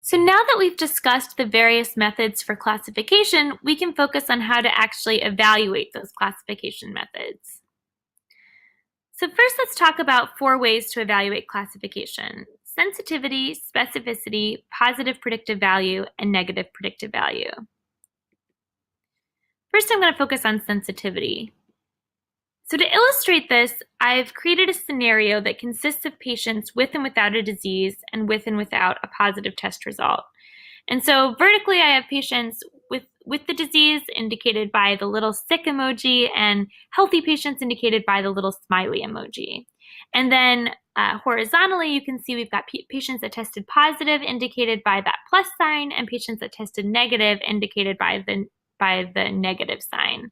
So now that we've discussed the various methods for classification, we can focus on how to actually evaluate those classification methods. So first, let's talk about 4 ways to evaluate classification: sensitivity, specificity, positive predictive value, and negative predictive value. First, I'm going to focus on sensitivity. So to illustrate this, I've created a scenario that consists of patients with and without a disease and with and without a positive test result. And so vertically, I have patients with the disease indicated by the little sick emoji and healthy patients indicated by the little smiley emoji. And then horizontally, you can see we've got patients that tested positive indicated by that plus sign and patients that tested negative indicated by the negative sign.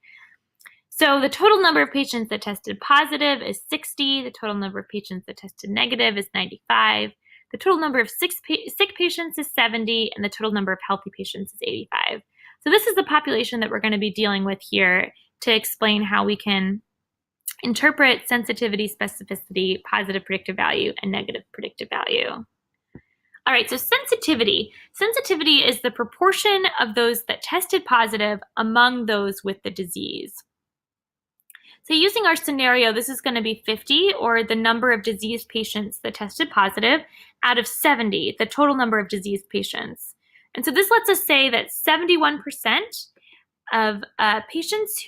So the total number of patients that tested positive is 60. The total number of patients that tested negative is 95. The total number of sick patients is 70, and the total number of healthy patients is 85. So this is the population that we're going to be dealing with here to explain how we can interpret sensitivity, specificity, positive predictive value, and negative predictive value. All right, so sensitivity. Sensitivity is the proportion of those that tested positive among those with the disease. So using our scenario, this is going to be 50, or the number of diseased patients that tested positive, out of 70, the total number of diseased patients. And so this lets us say that 71% of patients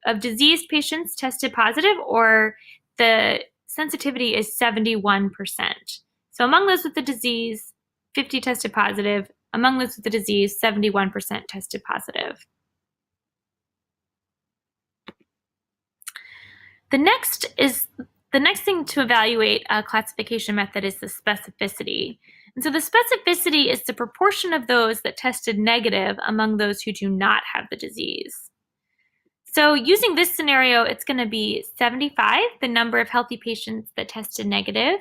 of diseased patients tested positive, or the sensitivity is 71%. So among those with the disease, 50 tested positive. Among those with the disease, 71% tested positive. The next thing to evaluate a classification method is the specificity. And so the specificity is the proportion of those that tested negative among those who do not have the disease. So using this scenario, it's going to be 75, the number of healthy patients that tested negative,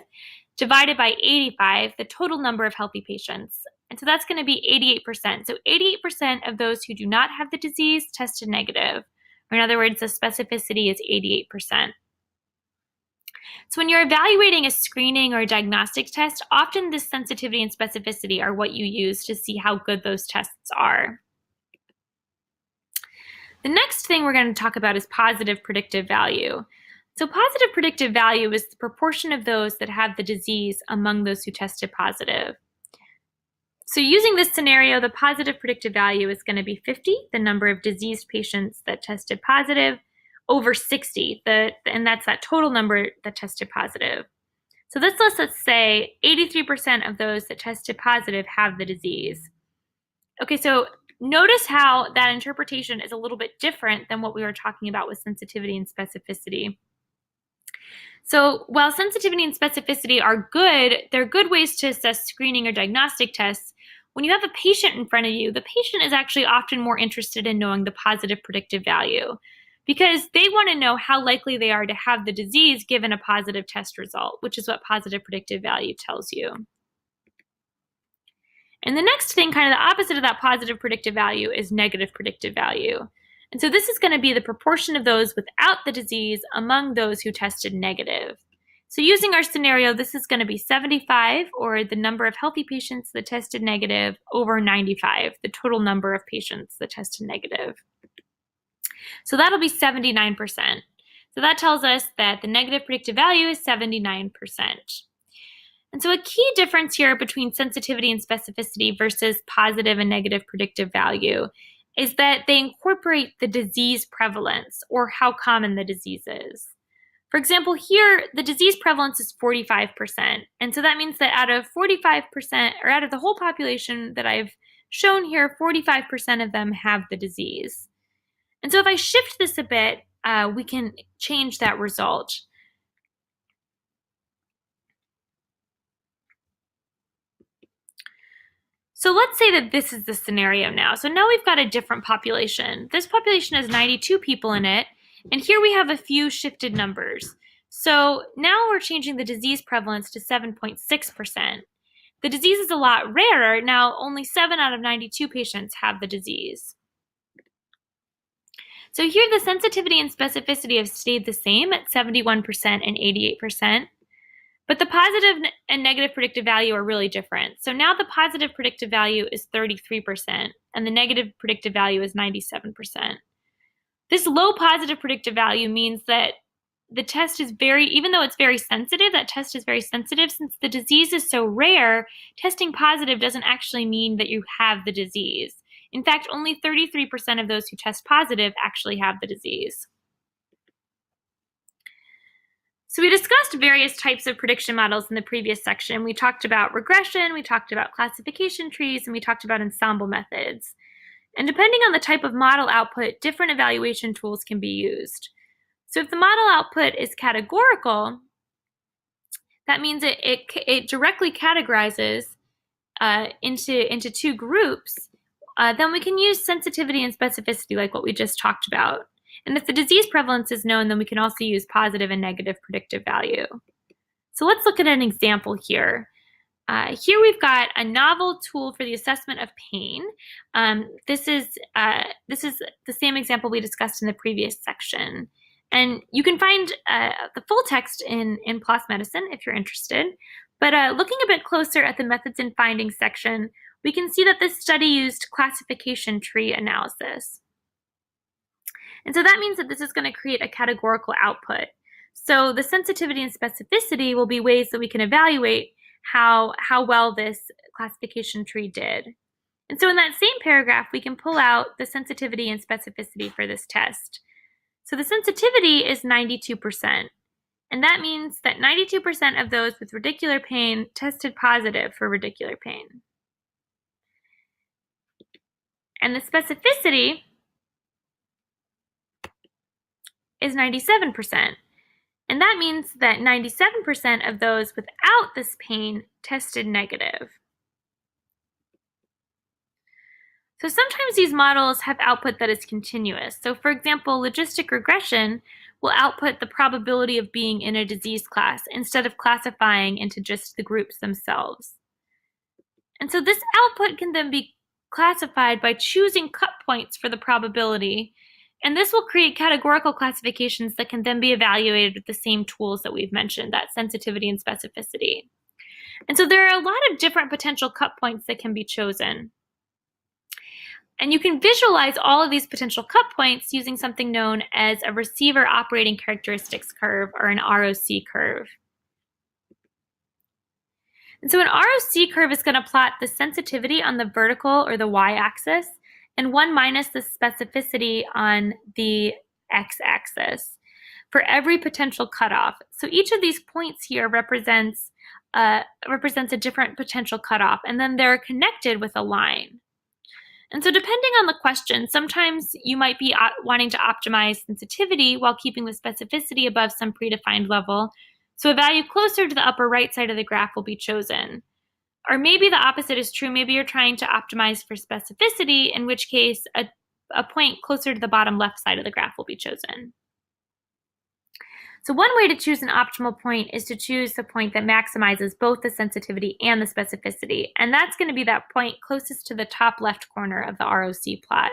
divided by 85, the total number of healthy patients. And so that's going to be 88%. So 88% of those who do not have the disease tested negative. Or in other words, the specificity is 88%. So when you're evaluating a screening or a diagnostic test, often this sensitivity and specificity are what you use to see how good those tests are. The next thing we're going to talk about is positive predictive value. So positive predictive value is the proportion of those that have the disease among those who tested positive. So using this scenario, the positive predictive value is going to be 50, the number of diseased patients that tested positive, over 60, and that's that total number that tested positive. So this lets us say 83% of those that tested positive have the disease. Okay, so notice how that interpretation is a little bit different than what we were talking about with sensitivity and specificity. So while sensitivity and specificity are good, they're good ways to assess screening or diagnostic tests. When you have a patient in front of you, the patient is actually often more interested in knowing the positive predictive value because they want to know how likely they are to have the disease given a positive test result, which is what positive predictive value tells you. And the next thing, kind of the opposite of that positive predictive value, is negative predictive value. And so this is going to be the proportion of those without the disease among those who tested negative. So using our scenario, this is going to be 75, or the number of healthy patients that tested negative, over 95, the total number of patients that tested negative. So that'll be 79%. So that tells us that the negative predictive value is 79%. And so a key difference here between sensitivity and specificity versus positive and negative predictive value is that they incorporate the disease prevalence, or how common the disease is. For example, here, the disease prevalence is 45%. And so that means that out of 45%, or out of the whole population that I've shown here, 45% of them have the disease. And so if I shift this a bit, we can change that result. So let's say that this is the scenario now. So now we've got a different population. This population has 92 people in it, and here we have a few shifted numbers. So now we're changing the disease prevalence to 7.6%. The disease is a lot rarer. Now only 7 out of 92 patients have the disease. So here the sensitivity and specificity have stayed the same at 71% and 88%. But the positive and negative predictive value are really different. So now the positive predictive value is 33%, and the negative predictive value is 97%. This low positive predictive value means that the test is even though it's very sensitive, that test is very sensitive. Since the disease is so rare, testing positive doesn't actually mean that you have the disease. In fact, only 33% of those who test positive actually have the disease. So we discussed various types of prediction models in the previous section. We talked about regression, we talked about classification trees, and we talked about ensemble methods. And depending on the type of model output, different evaluation tools can be used. So if the model output is categorical, that means it directly categorizes into two groups. Then we can use sensitivity and specificity like what we just talked about. And if the disease prevalence is known, then we can also use positive and negative predictive value. So let's look at an example here. Here we've got a novel tool for the assessment of pain. This is the same example we discussed in the previous section. And you can find the full text in PLOS Medicine if you're interested. But looking a bit closer at the methods and findings section, we can see that this study used classification tree analysis. And so that means that this is going to create a categorical output. So the sensitivity and specificity will be ways that we can evaluate how well this classification tree did. And so in that same paragraph, we can pull out the sensitivity and specificity for this test. So the sensitivity is 92%. And that means that 92% of those with radicular pain tested positive for radicular pain. And the specificity is 97%. And that means that 97% of those without this pain tested negative. So sometimes these models have output that is continuous. So for example, logistic regression will output the probability of being in a disease class instead of classifying into just the groups themselves. And so this output can then be classified by choosing cut points for the probability. And this will create categorical classifications that can then be evaluated with the same tools that we've mentioned, that sensitivity and specificity. And so there are a lot of different potential cut points that can be chosen. And you can visualize all of these potential cut points using something known as a receiver operating characteristics curve, or an ROC curve. And so an ROC curve is going to plot the sensitivity on the vertical or the y-axis, and 1 minus the specificity on the x-axis for every potential cutoff. So each of these points here represents a different potential cutoff, and then they're connected with a line. And so depending on the question, sometimes you might be wanting to optimize sensitivity while keeping the specificity above some predefined level. So a value closer to the upper right side of the graph will be chosen. Or maybe the opposite is true. Maybe you're trying to optimize for specificity, in which case a point closer to the bottom left side of the graph will be chosen. So one way to choose an optimal point is to choose the point that maximizes both the sensitivity and the specificity. And that's going to be that point closest to the top left corner of the ROC plot.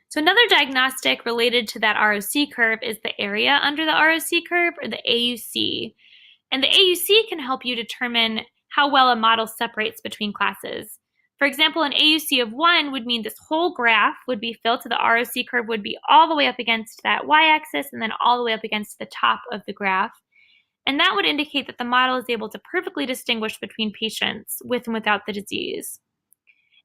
So another diagnostic related to that ROC curve is the area under the ROC curve, or the AUC. And the AUC can help you determine how well a model separates between classes. For example, an AUC of 1 would mean this whole graph would be filled, so the ROC curve would be all the way up against that y-axis and then all the way up against the top of the graph. And that would indicate that the model is able to perfectly distinguish between patients with and without the disease.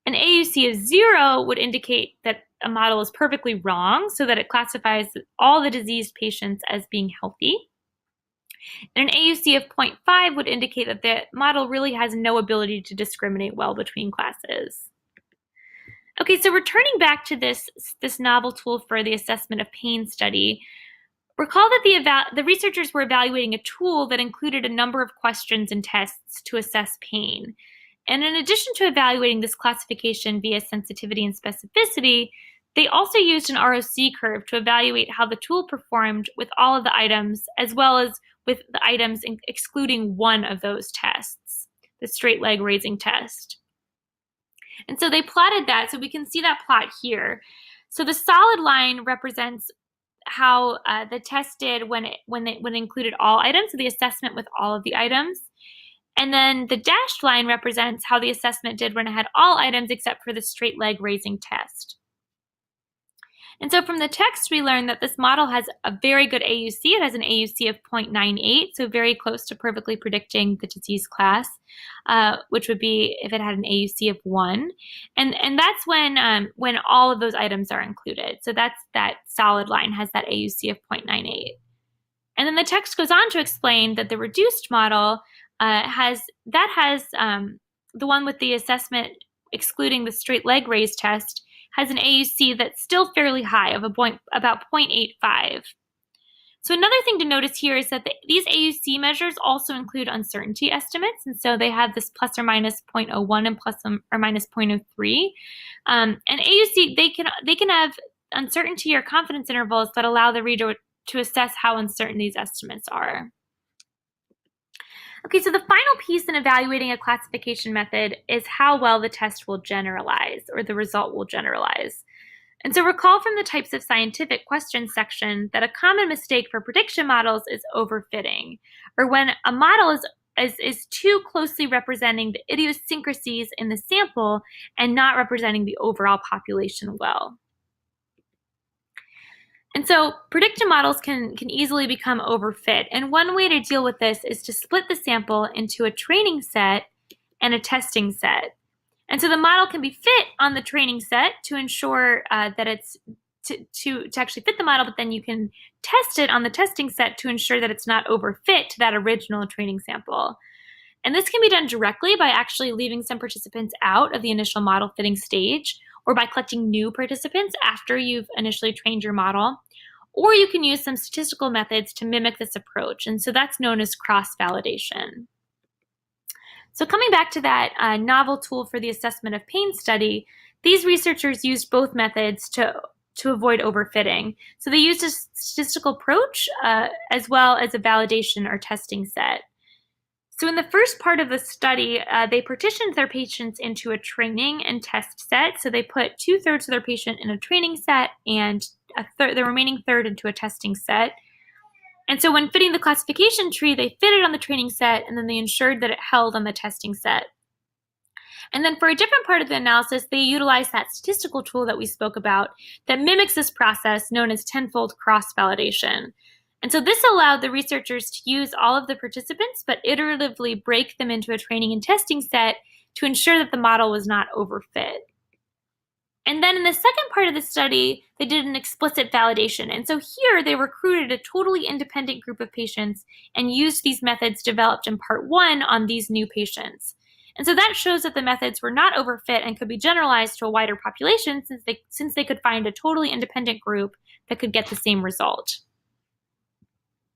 An AUC of 0 would indicate that a model is perfectly wrong, so that it classifies all the diseased patients as being healthy. And an AUC of 0.5 would indicate that the model really has no ability to discriminate well between classes. Okay, so returning back to this novel tool for the assessment of pain study, recall that the researchers were evaluating a tool that included a number of questions and tests to assess pain. And in addition to evaluating this classification via sensitivity and specificity, they also used an ROC curve to evaluate how the tool performed with all of the items, as well as with the items excluding one of those tests, the straight leg raising test. And so they plotted that, so we can see that plot here. So the solid line represents the test did when it included all items, so the assessment with all of the items. And then the dashed line represents how the assessment did when it had all items except for the straight leg raising test. And so from the text, we learned that this model has a very good AUC. It has an AUC of 0.98, so very close to perfectly predicting the disease class, which would be if it had an AUC of 1. And that's when all of those items are included. So that solid line has that AUC of 0.98. And then the text goes on to explain that the reduced model has the one with the assessment excluding the straight leg raise test has an AUC that's still fairly high of about 0.85. So another thing to notice here is that these AUC measures also include uncertainty estimates, and so they have this plus or minus 0.01 and plus or minus 0.03. And AUC, they can have uncertainty or confidence intervals that allow the reader to assess how uncertain these estimates are. Okay, so the final piece in evaluating a classification method is how well the test will generalize, or the result will generalize. And so recall from the types of scientific questions section that a common mistake for prediction models is overfitting, or when a model is too closely representing the idiosyncrasies in the sample and not representing the overall population well. And so prediction models can easily become overfit. And one way to deal with this is to split the sample into a training set and a testing set. And so the model can be fit on the training set to ensure that it's to actually fit the model, but then you can test it on the testing set to ensure that it's not overfit to that original training sample. And this can be done directly by actually leaving some participants out of the initial model fitting stage, or by collecting new participants after you've initially trained your model. Or you can use some statistical methods to mimic this approach, and so that's known as cross-validation. So coming back to that novel tool for the assessment of pain study, these researchers used both methods to avoid overfitting. So they used a statistical approach as well as a validation or testing set. So in the first part of the study, they partitioned their patients into a training and test set. So they put 2/3 of their patient in a training set and the remaining third into a testing set. And so when fitting the classification tree, they fitted on the training set and then they ensured that it held on the testing set. And then for a different part of the analysis, they utilized that statistical tool that we spoke about that mimics this process known as tenfold cross-validation. And so this allowed the researchers to use all of the participants, but iteratively break them into a training and testing set to ensure that the model was not overfit. And then in the second part of the study, they did an explicit validation. And so here they recruited a totally independent group of patients and used these methods developed in part 1 on these new patients. And so that shows that the methods were not overfit and could be generalized to a wider population since they could find a totally independent group that could get the same result.